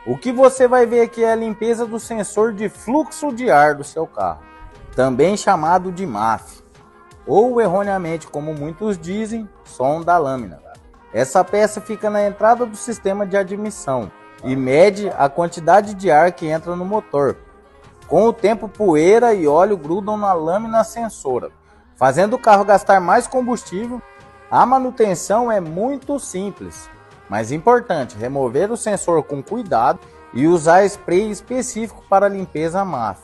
O que você vai ver aqui é a limpeza do sensor de fluxo de ar do seu carro, também chamado de MAF, ou erroneamente, como muitos dizem, som da lâmina. Essa peça fica na entrada do sistema de admissão e mede a quantidade de ar que entra no motor. Com o tempo, poeira e óleo grudam na lâmina sensora, fazendo o carro gastar mais combustível. A manutenção é muito simples, mas importante remover o sensor com cuidado e usar spray específico para a limpeza MAF.